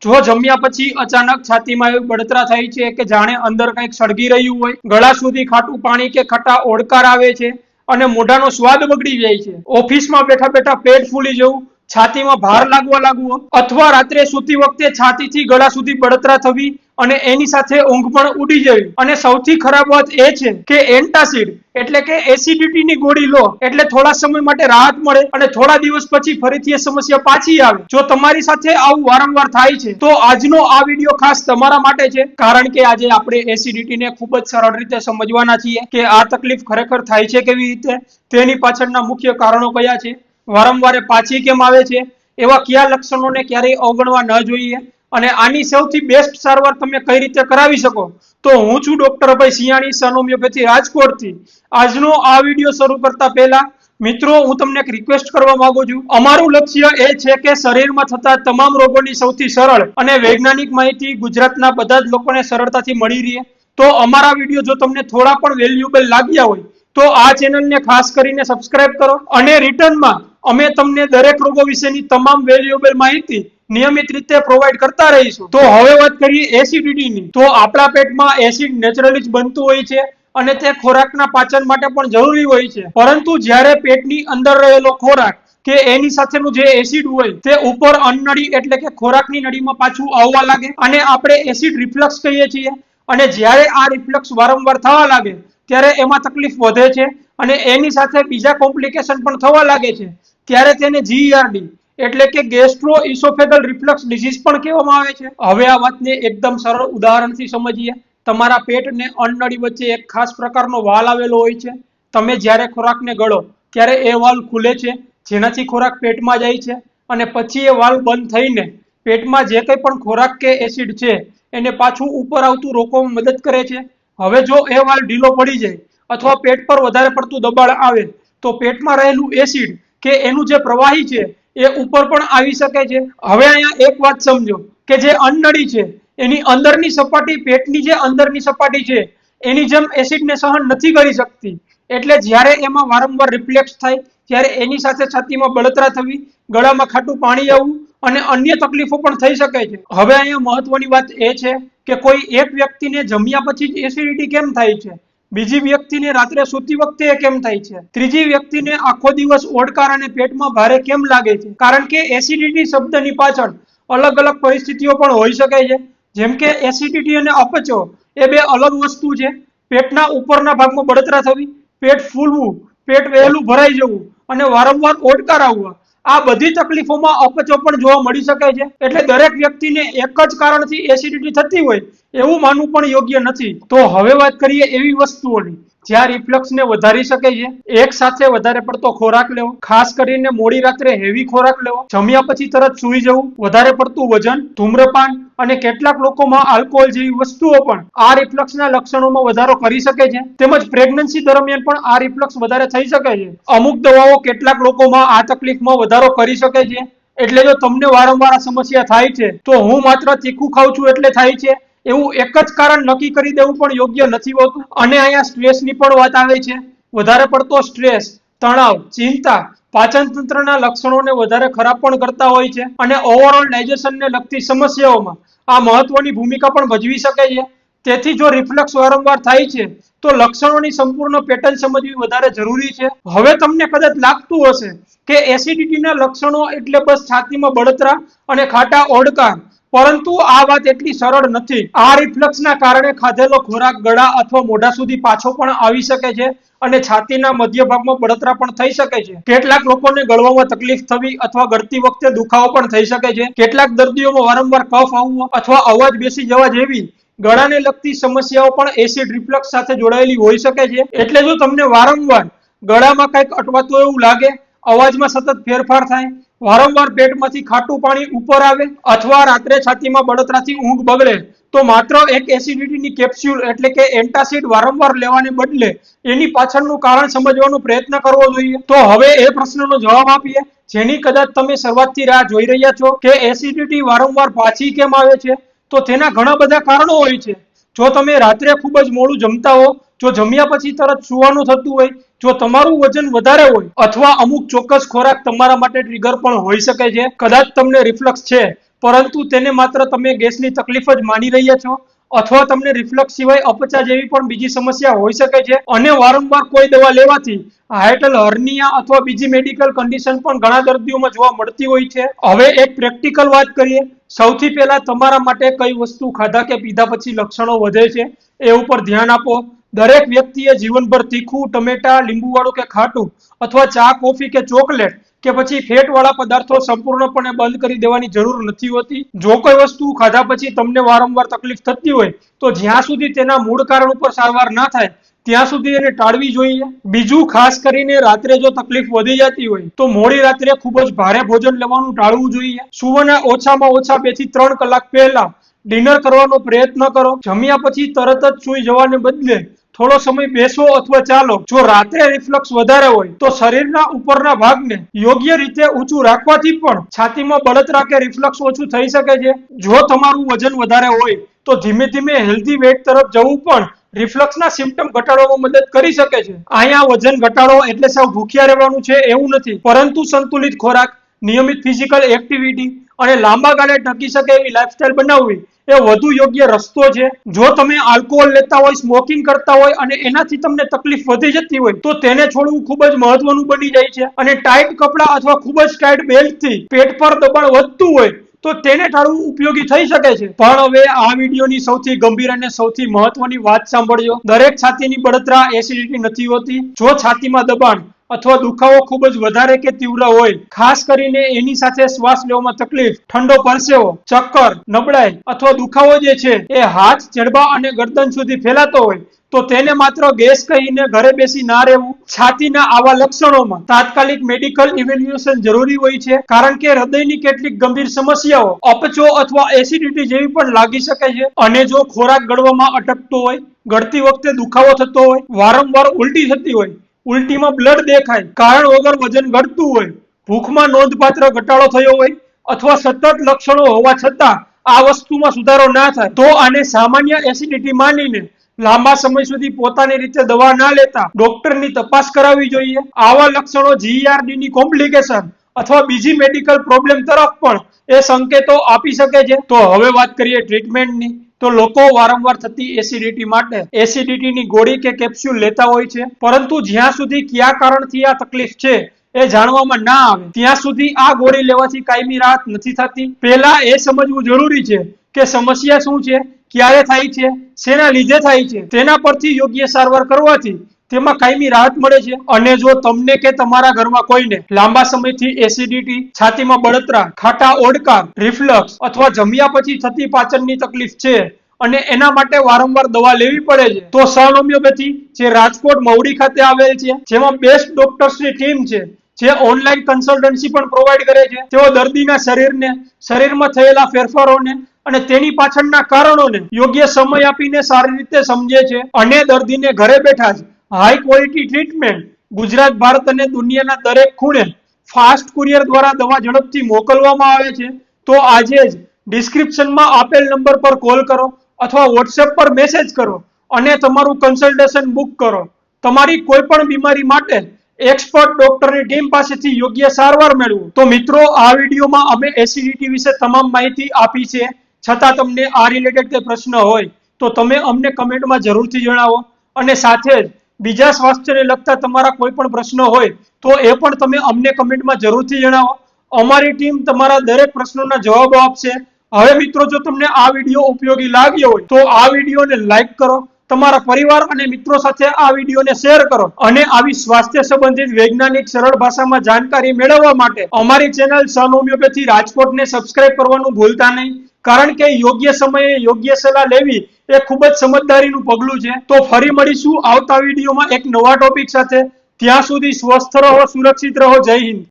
જો જમ્યા પછી અચાનક છાતીમાં એવી બળતરા થાય છે કે જાણે અંદર કંઈક સળગી રહ્યું હોય, ગળા સુધી ખાટું પાણી કે ખટ્ટા ઓડકાર આવે છે અને મોઢાનો સ્વાદ બગડી જાય છે, ઓફિસમાં બેઠા બેઠા પેટ ફૂલી જવું, છાતીમાં ભાર લાગવો અથવા રાત્રે સૂતી વખતે છાતીથી ગળા સુધી બળતરા થવી અને એની સાથે ઊંઘ પણ ઉડી જવી, અને સૌથી ખરાબ વાત એ છે કે એન્ટાસિડ એટલે કે એસિડિટીની ગોળી લો એટલે થોડા સમય માટે રાહત મળે અને થોડા દિવસ પછી ફરીથી એ સમસ્યા પાછી આવે. જો તમારી સાથે આવું વારંવાર થાય છે તો આજનો આ વિડીયો ખાસ તમારા માટે છે, કારણ કે આજે આપણે એસિડિટીને ખૂબ જ સરળ રીતે સમજવાના છીએ કે આ તકલીફ ખરેખર થાય છે કેવી રીતે, તેની પાછળના મુખ્ય કારણો કયા છે, વારંવાર પાછી કેમ આવે છે, એવા કયા લક્ષણોને ક્યારેય અવગણવા ન જોઈએ અને આની સૌથી બેસ્ટ સારવાર તમે કઈ રીતે કરાવી શકો. તો હું છું ડોક્ટર અભય સિયાણી, સન હોમિયોપેથી રાજકોટથી. આજનો આ વિડીયો શરૂ કરતા પહેલા મિત્રો હું તમને એક રિક્વેસ્ટ કરવા માંગુ છું. અમારું લક્ષ્ય એ છે કે શરીરમાં થતા તમામ રોગોની સૌથી સરળ અને વૈજ્ઞાનિક માહિતી ગુજરાતના બધા જ લોકોને સરળતાથી મળી રહે. તો અમારા વિડીયો જો તમને થોડા પણ વેલ્યુએબલ લાગ્યા હોય તો આ ચેનલને ખાસ કરીને સબસ્ક્રાઇબ કરો અને રિટર્નમાં અમે તમને દરેક રોગો વિશેની તમામ વેલ્યુએબલ માહિતી નિયમિત રીતે પ્રોવાઈડ કરતા રહીશું. તો હવે વાત કરીએ એસિડિટીની. તો આપણા પેટમાં એસિડ નેચરલી જ બનતું હોય છે અને તે ખોરાકના પાચન માટે પણ જરૂરી હોય છે, પરંતુ જ્યારે પેટની અંદર રહેલો ખોરાક કે એની સાથેનું જે એસિડ હોય તે ઉપર અન્નનળી એટલે કે ખોરાકની નળીમાં પાછું આવવા લાગે અને આપણે એસિડ રિફ્લક્સ કહીએ છીએ. અને જ્યારે આ રિફ્લક્સ વારંવાર થવા લાગે ત્યારે એમાં તકલીફ વધે છે અને એની સાથે બીજા કોમ્પ્લિકેશન પણ થવા લાગે છે, ત્યારે તેને GERD એટલે કે ગેસ્ટ્રો ઇસોફેગલ રિફ્લક્સ ડિસીઝ પણ કહેવામાં આવે છે. હવે આ વાતને એકદમ સરળ ઉદાહરણથી સમજીએ. તમારા પેટ અને અન્નનળી વચ્ચે એક ખાસ પ્રકારનો વાલ આવેલો હોય છે. તમે જ્યારે ખોરાકને ગળો ત્યારે એ વાલ ખુલે છે, જેનાથી ખોરાક પેટમાં જાય છે અને પછી એ વાલ બંધ થઈને પેટમાં જે કંઈ પણ ખોરાક કે એસિડ છે એને પાછું ઉપર આવતું રોકવામાં મદદ કરે છે. હવે જો એ વાલ ઢીલો પડી જાય અથવા પેટ પર વધારે પડતું દબાણ આવે તો પેટમાં રહેલું એસિડ કે એનું જે પ્રવાહી છે એ ઉપર પણ આવી શકે છે. હવે અહીંયા એક વાત સમજો કે જે અન્નનળી છે એની અંદરની સપાટી પેટની જે અંદરની સપાટી છે એની જેમ એસિડને સહન નથી કરી શકતી, એટલે જ્યારે એમાં વારંવાર રિફ્લેક્સ થાય ત્યારે એની સાથે છાતીમાં બળતરા થવી, ગળામાં ખાટું પાણી આવવું અને અન્ય તકલીફો પણ થઈ શકે છે. હવે અહીંયા મહત્વની વાત એ છે કે કોઈ એક વ્યક્તિને જમ્યા પછી જ એસિડિટી કેમ થાય છે, બીજી વ્યક્તિને રાત્રે સૂતી વખતે કેમ થાય છે, ત્રીજી વ્યક્તિને આખો દિવસ ઓડકાર અને પેટમાં ભારે કેમ લાગે છે, કારણ કે એસિડિટી શબ્દની પાછળ અલગ અલગ પરિસ્થિતિઓ પણ હોઈ શકે છે. જેમ કે એસિડિટી અને અપચો એ બે અલગ વસ્તુ છે. પેટના ઉપરના ભાગમાં બળતરા થવી, પેટ ફૂલવું, પેટ વહેલું ભરાઈ જવું અને વારંવાર ઓડકાર આવવા, આ બધી તકલીફોમાં અપચો પણ જોવા મળી શકે છે. એટલે દરેક વ્યક્તિને એક જ કારણથી એસિડિટી થતી હોય એવું માનવું પણ યોગ્ય નથી. તો હવે વાત કરીએ એવી વસ્તુઓની જ્યાં રિફ્લક્સને વધારી શકે છે. એક સાથે વધારે પડતો ખોરાક લેવો, ખાસ કરીને મોડી રાત્રે હેવી ખોરાક લેવો, જમ્યા પછી તરત સૂઈ જવું, વધારે પડતું વજન, ધૂમ્રપાન અને કેટલાક લોકોમાં આલ્કોહોલ જેવી વસ્તુઓ પણ આ રિફ્લક્સના લક્ષણોમાં વધારો કરી શકે છે. તેમજ પ્રેગ્નન્સી દરમિયાન પણ આ રિફ્લક્સ વધારે થઈ શકે છે. અમુક દવાઓ કેટલાક લોકોમાં આ તકલીફમાં વધારો કરી શકે છે. એટલે જો તમને વારંવાર આ સમસ્યા થાય છે તો હું માત્ર તીખું ખાઉં છું એટલે થાય છે એવું એક જ કારણ નક્કી કરી દેવું પણ યોગ્ય નથી હોતું. અને અહીંયા સ્ટ્રેસની પણ વાત આવે છે. વધારે પડતો સ્ટ્રેસ, તણાવ, ચિંતા પાચન તંત્રના લક્ષણોને વધારે ખરાબ પણ કરતા હોય છે અને ઓવરઓલ ડાયજેશનને લગતી સમસ્યાઓમાં આ મહત્વની ભૂમિકા પણ ભજવી શકે છે. તેથી જો રિફ્લક્સ વારંવાર થાય છે તો લક્ષણોની સંપૂર્ણ પેટર્ન સમજવી વધારે જરૂરી છે. હવે તમને કદાચ લાગતું હશે કે એસિડિટીના લક્ષણો એટલે બસ છાતીમાં બળતરા અને ખાટા ઓડકાર, પરંતુ આ વાત એટલી સરળ નથી. આ રિફ્લક્સના કારણે ખાધેલો ખોરાક ગળા અથવા મોઢા સુધી પાછો પણ આવી શકે છે અને છાતીના મધ્ય ભાગમાં બળતરા પણ થઈ શકે છે. કેટલાક લોકોને ગળવામાં તકલીફ થવી અથવા ગળતી વખતે દુખાવો પણ થઈ શકે છે. કેટલાક દર્દીઓમાં વારંવાર કફ આવવો અથવા અવાજ બેસી જવા જેવી ગળાને લગતી સમસ્યાઓ પણ એસિડ રિફ્લક્સ સાથે જોડાયેલી હોઈ શકે છે. એટલે જો તમને વારંવાર ગળામાં કંઈક અટવાતું એવું લાગે, અવાજમાં સતત ફેરફાર થાય, વારંવાર પેટમાંથી ખાટું પાણી ઉપર આવે અથવા રાત્રે છાતીમાં બળતરાથી ઊંઘ બગડે તો માત્ર એક એસિડિટીની કેપ્સ્યુલ એટલે કે એન્ટાસિડ વારંવાર લેવાને બદલે એની પાછળનું કારણ સમજવાનો પ્રયત્ન કરવો જોઈએ. તો હવે એ પ્રશ્નનો જવાબ આપીએ જેની કદાચ તમે શરૂઆતથી રાહ જોઈ રહ્યા છો કે એસિડિટી વારંવાર પાછી કેમ આવે છે. તો તેના ઘણા બધા કારણો હોય છે. જો તમે રાત્રે ખૂબ જ મોડું જમતા હો, જો જમ્યા પછી તરત સુવાનું થતું હોય, જો તમારું વજન વધારે હોય અથવા અમુક ચોક્કસ ખોરાક તમારા માટે ટ્રિગર પણ હોઈ શકે છે. કદાચ તમને રિફ્લક્સ છે પરંતુ તેને માત્ર તમે ગેસની તકલીફ જ માની રહ્યા છો, અથવા તમને રિફ્લક્સ સિવાય અપચા જેવી પણ બીજી સમસ્યા હોઈ શકે છે. અને વારંવાર કોઈ દવા લેવાથી હાઇટલ હર્નિયા અથવા બીજી મેડિકલ કન્ડિશન પણ ઘણા દર્દીઓમાં જોવા મળતી હોય છે. હવે એક પ્રેક્ટિકલ વાત કરીએ. સૌથી પહેલા તમારા માટે કઈ વસ્તુ ખાધા કે પીધા પછી લક્ષણો વધે છે એ ઉપર ધ્યાન આપો. દરેક વ્યક્તિએ જીવનભર તીખું, ટમેટા, લીંબુવાળું કે ખાટું અથવા ચા, કોફી કે ચોકલેટ કે પછી ફેટ વાળા પદાર્થો સંપૂર્ણપણે બંધ કરી દેવાની જરૂર નથી હોતી. જો કોઈ વસ્તુ ખાધા પછી તમને વારંવાર તકલીફ થતી હોય તો જ્યાં સુધી તેના મૂળ કારણ ઉપર સારવાર ના થાય ત્યાં સુધી એને ટાળવી જોઈએ. બીજું, ખાસ કરીને રાત્રે જો તકલીફ વધી જતી હોય તો મોડી રાત્રે ખૂબ જ ભારે ભોજન લેવાનું ટાળવું જોઈએ. સૂવાના ઓછામાં ઓછા 2 થી 3 કલાક પહેલા ડિનર કરવાનો પ્રયત્ન કરો. જમ્યા પછી તરત જ સૂઈ જવાને બદલે થોડો સમય બેસો અથવા ચાલો. જો રાત્રે રિફ્લક્સ વધારે હોય તો શરીરના ઉપરના ભાગને યોગ્ય રીતે ઊંચું રાખવાથી પણ છાતીમાં બળતરા કે રિફ્લક્સ ઓછું થઈ શકે છે. જો તમારું વજન વધારે હોય તો ધીમે ધીમે હેલ્ધી વેટ તરફ જવું પણ રિફ્લક્સના સિમ્પટમ ઘટાડવામાં મદદ કરી શકે છે. અહીંયા વજન ઘટાડો એટલે સાવ ભૂખ્યા રહેવાનું છે એવું નથી, પરંતુ સંતુલિત ખોરાક, નિયમિત ફિઝિકલ એક્ટિવિટી અને લાંબા ગાળે ટકી શકે એવી લાઇફસ્ટાઇલ બનાવવી એ વધુ યોગ્ય રસ્તો છે. જો તમે આલ્કોહોલ લેતા હોય, સ્મોકિંગ કરતા હોય અને એનાથી તમને તકલીફ વધી જતી હોય તો તેને છોડવું ખૂબ જ મહત્વનું બની જાય છે. અને ટાઈટ કપડા અથવા ખૂબ જ ટાઈટ બેલ્ટથી પેટ પર દબાણ વધતું હોય તો તેને ટાળવું ઉપયોગી થઈ શકે છે. પણ હવે આ વિડીયોની સૌથી ગંભીર અને સૌથી મહત્વની વાત સાંભળજો. દરેક છાતીની બળતરા એસિડિટી નથી હોતી. જો છાતીમાં દબાણ અથવા દુખાવો ખૂબ જ વધારે કે તીવ્ર હોય, ખાસ કરીને એની સાથે શ્વાસ લેવામાં તકલીફ, ઠંડો પરસેવો, ચક્કર, નબળાઈ અથવા દુખાવો જે છે એ હાથ, જડબા અને ગરદન સુધી ફેલાતો હોય તો તેને માત્ર ગેસ કહીને ઘરે બેસી ના રહેવું. છાતીના આવા લક્ષણોમાં તાત્કાલિક મેડિકલ ઇવેલ્યુએશન જરૂરી હોય છે, કારણ કે હૃદયની કેટલીક ગંભીર સમસ્યાઓ અપચો અથવા એસિડિટી જેવી પણ લાગી શકે છે. અને જો ખોરાક ગળવામાં અટકતો હોય, ગળતી વખતે દુખાવો થતો હોય, વારંવાર ઉલટી થતી હોય, ઉલટીમાં બ્લડ દેખાય, કારણ વગર વજન ઘટતું હોય, ભૂખમાં નોંધપાત્ર ઘટાડો થયો હોય અથવા સતત લક્ષણો હોવા છતાં આ વસ્તુમાં સુધારો ના થાય તો આને સામાન્ય એસિડિટી માનીને લાંબા સમય સુધી પોતાની રીતે દવા ના લેતા ડોક્ટરની તપાસ કરાવવી જોઈએ. આવા લક્ષણો GERD ની કોમ્પ્લિકેશન અથવા બીજી મેડિકલ પ્રોબ્લેમ તરફ પણ એ સંકેતો આપી શકે છે. તો હવે વાત કરીએ ટ્રીટમેન્ટની. તો લોકો વારંવાર થતી એસિડિટી માટે એસિડિટીની ગોળી કે કેપ્સ્યુલ લેતા હોય છે, પરંતુ જ્યાં સુધી કયા કારણથી આ તકલીફ છે એ જાણવામાં ના આવે ત્યાં સુધી આ ગોળી લેવાથી કાયમી રાહત નથી થતી. પહેલા એ સમજવું જરૂરી છે કે સમસ્યા શું છે, ક્યારે થાય છે, શેના લીધે થાય છે. તેના પરથી યોગ્ય સારવાર કરવાથી તેમાં કાયમી રાહત મળે છે. અને જો તમને કે તમારા ઘરમાં કોઈને લાંબા સમયથી એસિડિટી, છાતીમાં બળતરા, ખાટા ઓડકાર, રિફ્લક્સ અથવા જમ્યા પછી થતી પાચનની તકલીફ છે અને એના માટે વારંવાર દવા લેવી પડે છે, તો સન હોમિયોપેથી જે રાજકોટ મવડી ખાતે આવેલ છે, જેમાં બેસ્ટ ડોક્ટર્સની ટીમ છે, જે ઓનલાઈન કન્સલ્ટન્સી પણ પ્રોવાઈડ કરે છે. તેઓ દર્દીના શરીરને, શરીરમાં થયેલા ફેરફારોને અને તેની પાછળના કારણોને યોગ્ય સમય આપીને સારી રીતે સમજે છે અને દર્દીને ઘરે બેઠા જ high quality treatment Gujarat, Bharat અને દુનિયાના દરેક ખૂણે ફાસ્ટ કુરિયર દ્વારા દવા ઝડપથી મોકલવામાં આવે છે. તો આજે જ ડિસ્ક્રિપ્શનમાં આપેલ નંબર પર કોલ કરો અથવા વોટ્સએપ પર મેસેજ કરો અને તમારું કન્સલ્ટેશન બુક કરો. તમારી કોઈ પણ બીમારી માટે એક્સપર્ટ ડોક્ટરની ટીમ પાસેથી યોગ્ય સારવાર મેળવો. તો મિત્રો, આ વિડીયોમાં અમે એસિડિટી વિશે તમામ માહિતી આપી છે, છતાં તમને આ રિલેટેડ કોઈ પ્રશ્ન હોય તો તમે અમને કમેન્ટમાં જરૂરથી જણાવો. અને સાથે જ બીજા સ્વાસ્થ્યને લગતા તમારા કોઈ પણ પ્રશ્નો હોય તો એ પણ તમે અમને કમેન્ટમાં જરૂરથી જણાવો. અમારી ટીમ તમારા દરેક પ્રશ્નોના જવાબો આપશે. હવે મિત્રો, જો તમને આ વિડીયો ઉપયોગી લાગ્યો હોય તો આ વિડીયોને લાઈક કરો, તમારા પરિવાર અને મિત્રો સાથે આ વિડીયોને શેર કરો અને આવી સ્વાસ્થ્ય સંબંધિત વૈજ્ઞાનિક સરળ ભાષામાં જાણકારી મેળવવા માટે અમારી ચેનલ સન હોમિયોપેથી રાજકોટને સબસ્ક્રાઇબ કરવાનું ભૂલતા નહીં, કારણ કે યોગ્ય સમયે યોગ્ય સલાહ લેવી એ ખૂબ જ સમજદારીનું પગલું છે. તો ફરી મળીશું આવતા વિડીયોમાં એક નવા ટોપિક સાથે. ત્યાં સુધી સ્વસ્થ રહો, સુરક્ષિત રહો. જય હિન્દ.